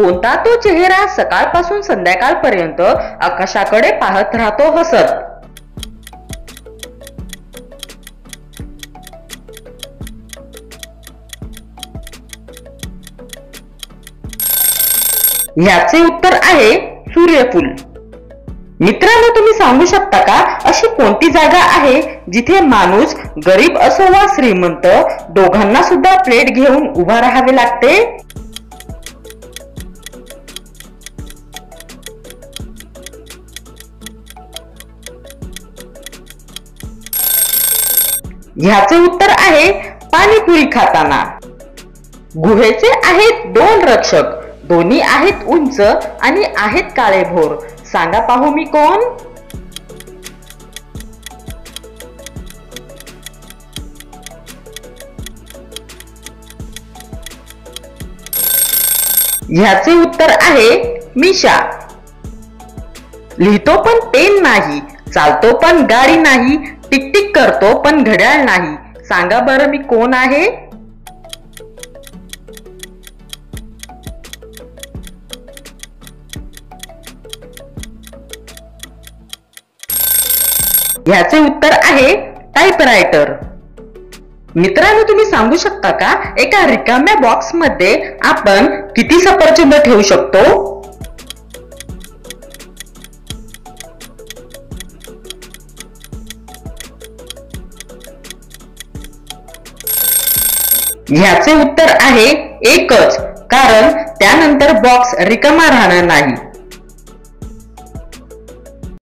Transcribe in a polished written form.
कोणता तो चेहरा सकाळपासून संध्याकाळपर्यंत आकाशाकडे पाहत राहतो हसत? ह्याचे उत्तर आहे सूर्यफूल. मित्रांनो, तुम्ही सांगू शकता का अशी कोणती जागा आहे जिथे माणूस गरीब असो वा श्रीमंत दोघांना सुद्धा प्लेट घेऊन उभा राहावे लागते? ह्याचे उत्तर आहे पाणीपुरी खाताना. गुहेचे आहेत 2 रक्षक, दोन्ही आहेत उंच आणि आहेत काळेभोर. सांगा पाहू मी कोण? ह्याचे उत्तर आहे मिशा. लिहितो पण पेन नाही, चालतो पण गाडी नाही, टिकटिक करतो पण घड्याळ नाही. सांगा बरं मी कोण आहे? ह्याचे उत्तर आहे टाइपरायटर. मित्रांनो, तुम्ही सांगू शकता का एका रिकाम्या बॉक्स मध्ये आपण किती सफरचंद ठेवू शकतो? ह्याचे उत्तर आहे एकच, कारण त्यानंतर बॉक्स रिकामा राहणार नाही.